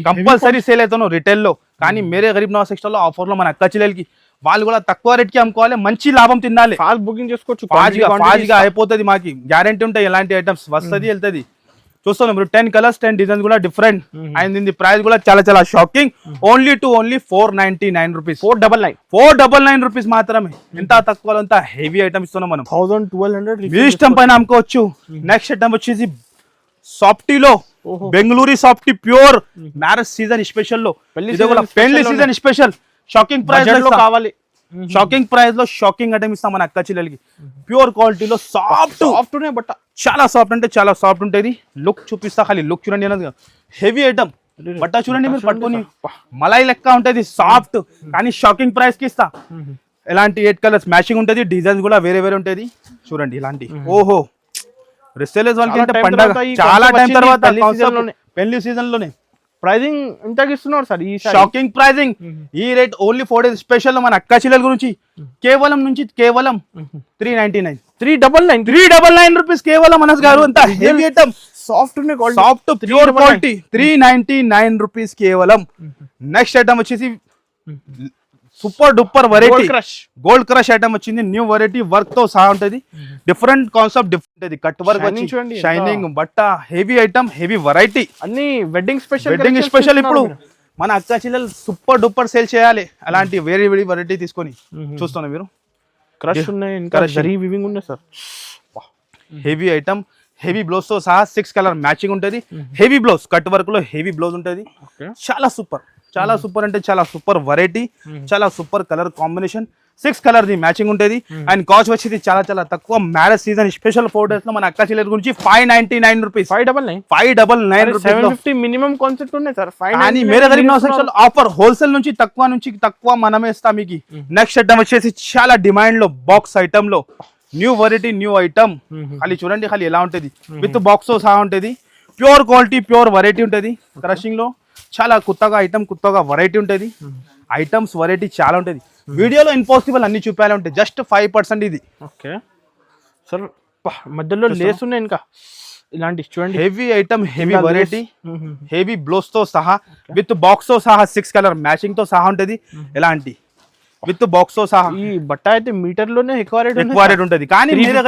A: కంపల్సరీ సేల్ అయితేనో రిటైల్ లో కానీ మేరే గరీబ్ నవాజ్ టెక్స్టైల్ లో ఆఫర్ లో మన అక్క చెల్లెలకి వాళ్ళు కూడా తక్కువ రేట్ కి అమ్ముకోవాలి మంచి లాభం తినాలి
B: ఫాస్ట్ బుకింగ్ చేసుకోవచ్చు
A: ఫాస్ట్ గా అయిపోతుంది మాకి గ్యారంటీ ఉంటాయి ఎలాంటి ఐటమ్స్ వస్తుంది వెళ్తుంది చూస్తున్నాం మీరు 10 కలర్స్ 10 డిజైన్స్ కూడా డిఫరెంట్ అండ్ దీని ప్రైస్ కూడా చాలా షాకింగ్ ఓన్లీ 499 రూపీస్ 499 రూపీస్ మాత్రమే ఎంత తక్కువ అంత హెవీ ఐటమ్ ఇస్తున్నాం మనం
B: 1200
A: మీ ఇష్టం పైన అమ్ముకోవచ్చు నెక్స్ట్ ఐటమ్ వచ్చేసి సాఫ్టీలో Bengaluru softy pure marriage season special లో పెళ్లి season special shocking price
B: budget లో కావాలి.
A: షాకింగ్ ప్రైస్ లో షాకింగ్ ఐటమ్ ఇస్తాం మన అక్క చెల్లెలకి. ప్యూర్ క్వాలిటీలో సాఫ్ట్
B: నే బట్ట
A: చాలా సాఫ్ట్ అంటే చాలా సాఫ్ట్ ఉంటుంది. లుక్ చూపిస్తా, ఖాళీ లుక్ చూడండి అన్నది. హెవీ ఐటమ్ బట్ట చూడండి మీరు పట్టుకొని మలై లెక్క ఉంటది, సాఫ్ట్ కానీ షాకింగ్ ప్రైస్ కి ఇస్తా. ఎలాంటి 8 కలర్స్ మ్యాచింగ్ ఉంటది, డిజైన్స్ కూడా వేరే వేరే ఉంటది. చూడండి ఇలాంటి ఓహో రిసేలర్స్ వాళ్ళకి అంటే పండగ చాలా టైం తర్వాత పెళ్లి సీజన్ లోనే
B: ప్రైజింగ్ ఇంతకి ఇస్తున్నారు సార్. ఈ
A: షాకింగ్ ప్రైజింగ్ ఈ రేట్ ఓన్లీ 4 days స్పెషల్ మన అక్క చెల్లెల గురించి కేవలం 399 399 రూపీస్ కేవలం మనస్ గారు. అంత heavy item
B: soft
A: pure quality 399 rupees కేవలం. నెక్స్ట్ ఐటమ్ వచ్చేసి super duper variety gold crush item వచ్చింది. న్యూ వెరైటీ వర్క్ తో సహా ఉంటది. Different concept different cut work వచ్చి షైనింగ్ బట్ట హెవీ ఐటమ్ హెవీ వెరైటీ
B: అన్ని వెడ్డింగ్
A: స్పెషల్. ఇప్పుడు మన అక్క చెల్లెలు సూపర్ డూపర్ సేల్ చేయాలి అలాంటి వేరే వేరే వెరైటీ తీసుకొని చూస్తున్నా మీరు.
B: క్రష్ ఉన్నాయి, ఇంకా జరీ వీవింగ్ ఉన్నాయి sir.
A: Heavy item heavy blouse తో సహా 6 కలర్ మ్యాచింగ్ ఉంటది. హెవీ బ్లౌజ్ కట్ వర్క్ లో హెవీ బ్లౌజ్ ఉంటది. చాలా సూపర్ అంటే చాలా సూపర్ వెరైటీ, చాలా super colour combination. 6 colour the matching ఉంటది. అండ్ కాస్ట్ వచ్చేది చాలా తక్కువ. మ్యారేజ్ సీజన్ స్పెషల్ 4 days లో మన అక్క చెల్లెల గురించి 599 రూపీస్ 599
B: 750 మినిమం కాన్సెప్ట్ ఉన్నాయి సార్.
A: కానీ Mere Garib Nawaz section offer wholesale నుంచి తక్కువ మనమే ఇస్తాం మీకు. నెక్స్ట్ ఐటమ్ వచ్చేసి చాలా డిమాండ్ లో బాక్స్ ఐటమ్ లో న్యూ వెరైటీ న్యూ ఐటమ్. ఖాళీ చూడండి ఖాళీ ఎలా ఉంటది, విత్ బాక్స్ తో సహా ఉంటది. ప్యూర్ క్వాలిటీ ప్యూర్ వెరైటీ ఉంటది. క్రషింగ్ లో చాలా కొత్తగా ఐటమ్ కొత్తగా వెరైటీ ఉంటుంది. ఐటమ్స్ వెరైటీ చాలా ఉంటుంది. వీడియోలో ఇంపాసిబుల్ అన్ని చూపాలి ఉంటాయి. జస్ట్ 5% ఇది.
B: ఓకే సార్, మధ్యలో లేస్ ఉన్నాయి ఇంకా ఇలాంటి చూడండి.
A: Heavy item heavy variety heavy blouse తో సహా విత్ బాక్స్ తో సహా 6 కలర్ మ్యాచింగ్ తో సహా ఉంటుంది. ఎలాంటి విత్ బాక్స్ తో సహా.
B: ఈ బట్ట అయితే మీటర్ లోనే ఎక్కువ
A: రేట్ ఉంటుంది. కానీ
B: మీటర్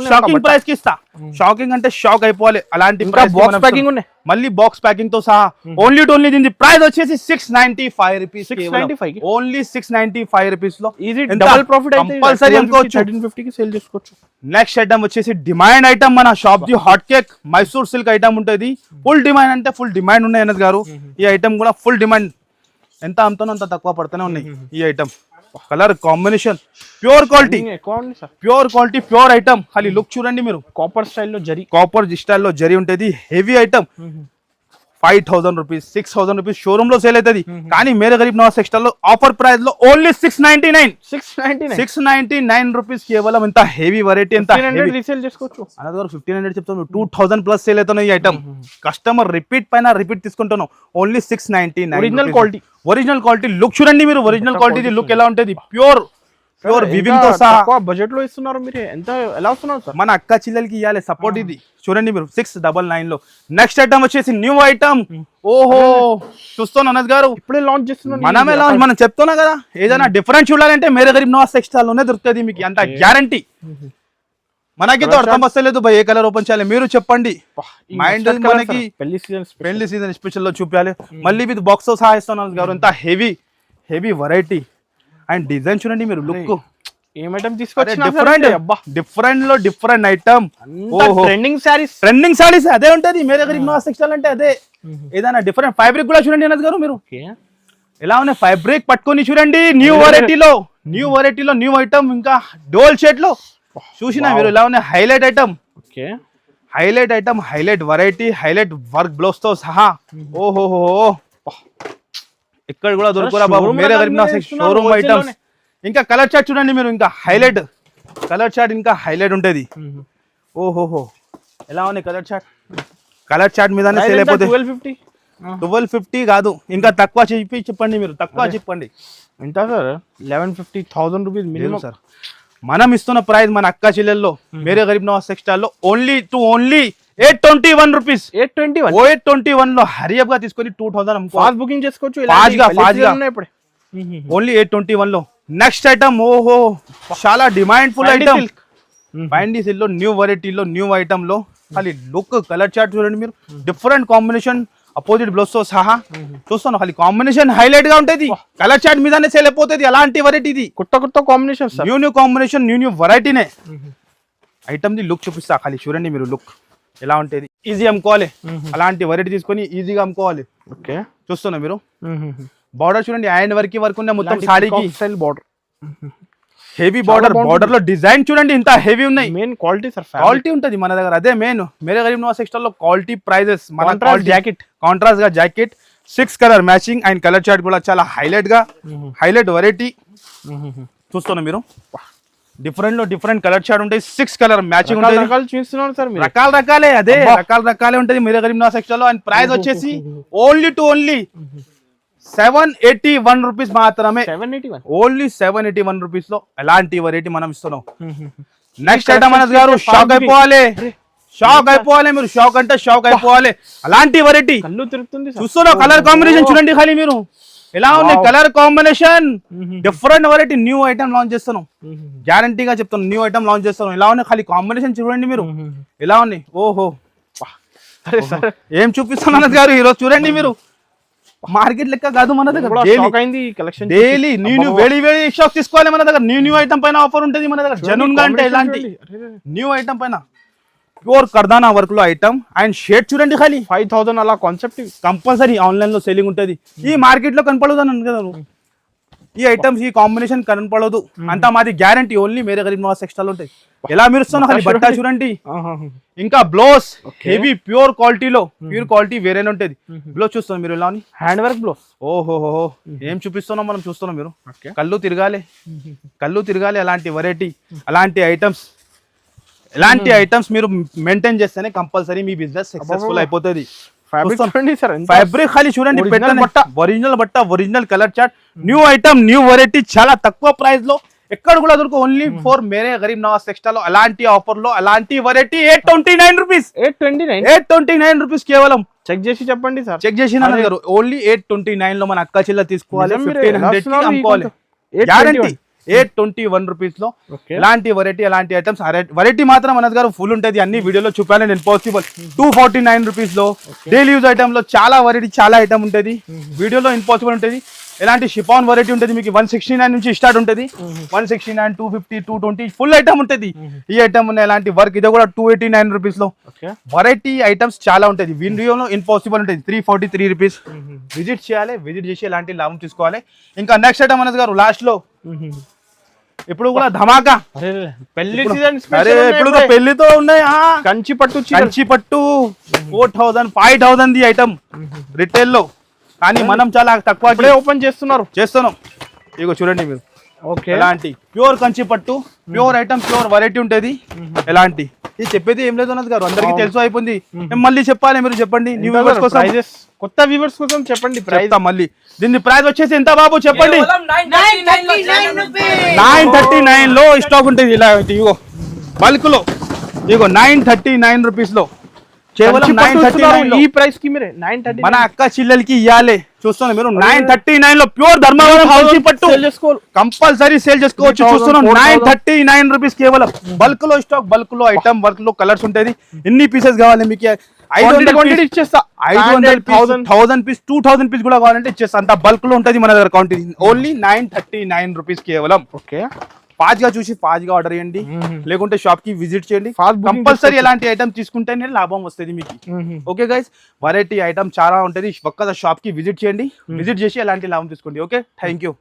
A: షాకింగ్ ప్రైస్ కి ఇస్తా. షాకింగ్ అంటే షాక్ అయిపోవాలి అలాంటి
B: బాక్స్ ప్యాకింగ్ ఉన్నాయి.
A: మళ్ళీ బాక్స్ ప్యాకింగ్ తో సహా ఓన్లీ దీని ప్రైస్ వచ్చేసి 695 రూపీస్. ఓన్లీ 695 రూపీస్ లో
B: ఈజీ డబుల్ ప్రాఫిట్ అయితే
A: కంపల్సరీ అనుకోవచ్చు.
B: 1350 కి సేల్ చేసుకోవచ్చు.
A: నెక్స్ట్ ఐటమ్ వచ్చేసి డిమాండ్ ఐటమ్ మన shop the hot cake Mysore silk item ఉంటుంది. ఫుల్ డిమాండ్ అంటే ఫుల్ డిమాండ్ ఉన్నాయి అన్నది గారు. ఈ ఐటమ్ కూడా ఫుల్ డిమాండ్. ఎంత అమ్ముతానో అంత తక్కువ పడుతూనే ఉన్నాయి. ఈ item colour combination pure quality pure item. ఖాళీ లుక్ చూడండి మీరు.
B: కాపర్ స్టైల్లో
A: జరీ ఉంటుంది. Heavy item 5000 rupees 6000 rupees showroom లో సేల్ అవుతుంది. కానీ మేరే గరీబ్ నవాజ్ సెక్షన్ లో ఆఫర్ ప్రైస్ లో ఓన్లీ 699 రూపీస్ కేవలం. ఎంత హెవీ వెరైటీ, ఎంత
B: రీసేల్ చేసుకోవచ్చు.
A: 1500 చెప్తాను, 2000 ప్లస్ సేల్ అవుతున్నాయి ఈ ఐటమ్. కస్టమర్ రిపీట్ తీసుకుంటున్నాం. ఓన్లీ 699 ఒరిజినల్ క్వాలిటీ లుక్ చూడండి మీరు. ఒరిజినల్ క్వాలిటీ లుక్ ఎలా ఉంటుంది, ప్యూర్ వివింగ్ తో సహా
B: బడ్జెట్ లో ఇస్తున్నారు మీరు. ఎంత ఎలా వస్తున్నారు సార్?
A: మన అక్క చెల్లెలకి ఇవ్వాలి సపోర్ట్. ఇది చూడండి మీరు 699 లో. నెక్స్ట్ ఐటమ్ వచ్చేసి న్యూ ఐటమ్. ఓహో చూస్తాను అన్నది గారు,
B: ఇప్పుడే లాంచ్ చేస్తున్నాం.
A: మనమే లాంచ్. మనం చెప్తున్నా కదా, ఏదైనా డిఫరెంట్ చూడాలంటే మేరే గరీబ్ నవాజ్ టెక్స్టైల్ లోనే దొరుకుతుంది మీకు. అంత గ్యారంటీ. మనకి అర్థం వస్తలేదు భయ్, ఏ కలర్ ఓపెన్ చేయాలి మీరు చెప్పండి. మైండ్ మనకి పెళ్లి సీజన్ స్పెషల్ లో చూపించాలి. మళ్ళీ విత్ బాక్స్ తో సహా ఇస్తున్నాను గారు. ఎంత హెవీ వెరైటీ అండ్ డిజైన్ చూడండి మీరు. లుక్
B: ఏమైటమ్ తీసుకొచ్చిన
A: డిఫరెంట్ ఐటమ్. ట్రెండింగ్ సారీస్ అదే ఉంటది మేరే గరీబ్ నవాజ్ టెక్స్టైల్ అంటే అదే. ఏదైనా డిఫరెంట్ ఫ్యాబ్రిక్ కూడా చూడండి అన్నది గారు మీరు. ఎలా ఉన్నాయి ఫ్యాబ్రిక్ పట్టుకొని చూడండి. న్యూ వెరైటీలో న్యూ ఐటమ్. ఇంకా డోల్ షేడ్ లో చూసినా మీరు ఎలా ఉన్నాయి. Highlight item highlight variety highlight work blouse తో సహా. ఓహో ఇక్కడ కూడా దొరకరా బాబు మేరే గరీబ్ నవాజ్ షోరూమ్ ఐటమ్స్. ఇంకా కలర్ చార్ట్ చూడండి మీరు. ఇంకా హైలైట్ కలర్ చార్ట్ ఇంకా హైలైట్ ఉంటది. ఓహోహో ఎలా ఉన్నాయి కలర్ చార్ట్ మీదనే సేల్ అయిపోతే 1250 కాదు, ఇంకా తక్కువ చెప్పండి మీరు. తక్కువ చెప్పండి
B: ఎంత సార్? 1150 rupees minimum sir.
A: మనం ఇస్తున్న ప్రైస్ మన అక్క చెల్లెల్లో మేరే గరీబ్ నవాజ్ టెక్స్టైల్ లో ఓన్లీ 821 రూపీస్. 821 లో హరియప్ గా తీసుకొని 2000
B: ఫాస్ట్ బుకింగ్ చేసుకోవచ్చు.
A: ఓన్లీ 821 లో. నెక్స్ట్ ఐటమ్ ఓహో చాలా డిమాండ్ ఫుల్ ఐటమ్. బైండీ సిల్క్ లో న్యూ వెరైటీలో న్యూ ఐటమ్ లో ఖాళీ లుక్ కలర్ చార్ట్ చూడండి మీరు. డిఫరెంట్ కాంబినేషన్ అపోజిట్ బ్లౌజ్ తో సహా చూస్తాను. ఖాళీ కాంబినేషన్ హైలైట్ గా ఉంటుంది. కలర్ చార్ట్ మీదనే సేల్ అయిపోతుంది. అలాంటి వెరైటీ ఇది.
B: కొత్త కాంబినేషన్
A: న్యూ కాంబినేషన్ న్యూ వెరైటీనే. ఐటమ్ ది లుక్ చూపిస్తా. ఖాళీ చూడండి మీరు లుక్ ఎలా ఉంటుంది. ఈజీ అమ్ముకోవాలి. అలాంటి వెరైటీ తీసుకొని ఈజీగా అమ్ముకోవాలి.
B: ఓకే చూస్తున్నా
A: మీరు. బార్డర్ చూడండి హ్యాండ్ వర్క్ ఉన్న మొత్తం సాడీకి
B: style border,
A: heavy border, border లో డిజైన్ చూడండి ఇంత హెవీ ఉన్నాయి.
B: మెయిన్ క్వాలిటీ సార్,
A: క్వాలిటీ ఉంటది మన దగ్గర, అదే మెయిన్. మేరే గరీబ్ నవాజ్ టెక్స్టైల్ లో క్వాలిటీ ప్రైజెస్. మన
B: జాకెట్
A: కాంట్రాస్ట్ గా jacket 6 colour matching and colour chart కూడా చాలా హైలైట్ వెరైటీ చూస్తున్నాం మీరు. డిఫరెంట్ కలర్ చార్ట్ ఉంటాయి, 6 కలర్ మ్యాచింగ్ ఉంటాయి.
B: రకాలు చూస్తున్నారు సార్ మీరు,
A: రకాలే అదే రకాలే ఉంటది మేరే గరీబ్ నవాజ్ టెక్స్టైల్ లో. అండ్ ప్రైస్ వచ్చేసి ఓన్లీ 781 రూపీస్ మాత్రమే.
B: 781
A: ఓన్లీ 781 రూపీస్ లో ఎలాంటి వెరైటీ మనం ఇస్తున్నాం. నెక్స్ట్ ఐటమ్ అనస్ గారు షాక్ అయిపోవాలి మీరు, షాక్ అంటే షాక్ అయిపోవాలి. అలాంటి వెరైటీ
B: కళ్ళు తిరుగుతుంది
A: చూస్తున్నాం. కలర్ కాంబినేషన్ చూడండి ఖాళీ మీరు ఎలా ఉంది, colour combination different variety new item launch చేస్తున్నాం. గ్యారంటీగా చెప్తాను, న్యూ ఐటమ్ లాంచ్ చేస్తున్నాం. ఎలా ఉన్నాయి ఖాళీ కాంబినేషన్ చూడండి మీరు ఎలా ఉన్నాయి. ఓహో ఏం చూపిస్తాను అనస్ గారు ఈరోజు చూడండి మీరు. మార్కెట్ లెక్క కాదు మన దగ్గర, డైలీ వేడి స్టాక్ తీసుకోవాలి మన దగ్గర. న్యూ ఐటమ్ పైన ఆఫర్ ఉంటుంది మన దగ్గర జెన్యూన్ గా. అంటే ఇలాంటి న్యూ ఐటమ్ పైన ప్యూర్ కర్దానా వర్క్ లో ఐటమ్ అండ్ షేడ్ చూడండి ఖాళీ
B: 5000 అలా కాన్సెప్ట్
A: కంపల్సరీ ఆన్లైన్ లో సెల్లింగ్ ఉంటుంది. ఈ మార్కెట్ లో కనపడదు అని కదా ఈ ఐటమ్స్, ఈ కాంబినేషన్ కనపడదు అంతా మాది గ్యారంటీ. ఓన్లీ మేరే గరీబ్ నవాజ్ టెక్స్టైల్ ఉంటాయి. ఎలా మీరు ఖాళీ బట్ట చూడండి. ఇంకా బ్లౌజ్ హెవీ ప్యూర్ క్వాలిటీ వేరేనే ఉంటుంది. బ్లౌజ్ చూస్తాం మీరు ఎలా
B: హ్యాండ్ వర్క్ బ్లౌజ్.
A: ఓహో ఏం చూపిస్తున్నాం మనం చూస్తున్నాం మీరు. కళ్ళు తిరగాలి అలాంటి వెరైటీ, అలాంటి ఐటమ్స్ మీరు మెయింటైన్ చేస్తేనే కంపల్సరీ మీ బిజినెస్ సక్సెస్ఫుల్ అయిపోతుంది. ఫ్యాబ్రిక్ ఖాళీ చూడండి, original colour chart, new item, new variety, చాలా తక్కువ ప్రైస్ లో ఎక్కడ కూడా దొరక. Only for Mere Garib Nawaz textile లో అలాంటి ఆఫర్ లో అలాంటి వెరైటీ 829 రూపీస్. 829 రూపీస్ కేవలం.
B: చెక్ చేసి చెప్పండి సార్.
A: చెక్ చేసిన గారు ఓన్లీ 829 లో మన అక్క చిల్ల తీసుకోవాలి, 1500 కి అమ్ముకోవాలి. గ్యారంటీ 821 రూపీస్ లో ఇలాంటి అలాంటి ఐటమ్స్. వెరైటీ మాత్రం అనస్ గారు ఫుల్ ఉంటుంది. అన్ని వీడియోలో చూపాను నేను ఇంపాసిబుల్. 249 రూపీస్ లో డైలీ యూజ్ ఐటమ్ లో చాలా వెరైటీ, చాలా ఐటమ్ ఉంటుంది. వీడియోలో ఇంపాసిబుల్ ఉంటుంది. ఇలాంటి షిఫాన్ వెరైటీ ఉంటుంది మీకు 169 నుంచి స్టార్ట్ ఉంటుంది. 169, 250, 220 ఫుల్ ఐటమ్ ఉంటుంది. ఈ ఐటమ్ ఉన్న ఎలాంటి వర్క్ ఇది కూడా 289 రూపీస్ లో వెరైటీ ఐటమ్స్ చాలా ఉంటుంది. వీడియోలో ఇంపాసిబుల్ ఉంటుంది. 343 రూపీస్. విజిట్ చేసి ఎలాంటి లాభం తీసుకోవాలి. ఇంకా నెక్స్ట్ ఐటమ్ అనస్ గారు లాస్ట్ లో ఇప్పుడు కూడా ధమాకా
B: పెళ్లి సీజన్
A: ఇప్పుడు పెళ్లితో ఉన్నాయి.
B: కంచి
A: పట్టు 4000, 5000 ది ఐటమ్ రిటైల్ లో, కానీ మనం చాలా తక్కువ
B: ఓపెన్
A: చేస్తున్నాం. ఇగో చూడండి మీరు.
B: ఓకే
A: ఎలాంటి ప్యూర్ కంచి పట్టు, ప్యూర్ ఐటమ్, ప్యూర్ వెరైటీ ఉంటుంది. ఎలాంటి ఇది చెప్పేది ఏం లేదు అనస్ గారు, అందరికి తెలుసు అయిపోయింది. మళ్ళీ చెప్పాలి, మీరు చెప్పండి. న్యూ వ్యూవర్స్ కోసం,
B: కొత్త వ్యూవర్స్ కోసం చెప్పండి ప్రైస్.
A: మళ్ళీ దీని ప్రైస్ వచ్చేసి ఎంత బాబు చెప్పండి. 939 లో స్టాక్ ఉంటుంది. ఇలా ఇగో బల్క్ లో ఇగో 939 రూపీస్ లో కేవలం 939
B: ఈ ప్రైస్ కి మీరే 930
A: మన అక్క చిల్లలకి ఇవ్వాలి. చూస్తున్నాం మీరు 939 లో ప్యూర్ ధర్మవరం కంచి పట్టు కంపల్సరీ సేల్ చేసుకోవచ్చు. చూస్తున్నాం 939 రూపీస్ కేవలం. బల్క్ లో స్టాక్, బల్క్ లో ఐటమ్, బల్క్ లో కలర్స్ ఉంటుంది. ఎన్ని పీసెస్ కావాలి మీకు? 500 ఇచ్చేస్తా. 500 పీస్, 2000 పీస్ కూడా కావాలంటే ఇచ్చేస్తా. అంత బల్క్ లో ఉంటుంది మన దగ్గర క్వాంటిటీ. ఓన్లీ 939 రూపీస్ కేవలం.
B: ఓకే,
A: ఫాస్ట్ గా చూసి ఫాస్ట్ గా ఆర్డర్ చేయండి, లేకుంటే షాప్ కి విజిట్ చేయండి. కంపల్సరీ ఎలాంటి ఐటమ్ తీసుకుంటేనే లాభం వస్తుంది మీకు. ఓకే గైస్, వెరైటీ ఐటమ్ చాలా ఉంటుంది. ఒక్క షాప్ కి విజిట్ చేయండి, విజిట్ చేసి ఎలాంటి లాభం తీసుకోండి. Okay, thank you.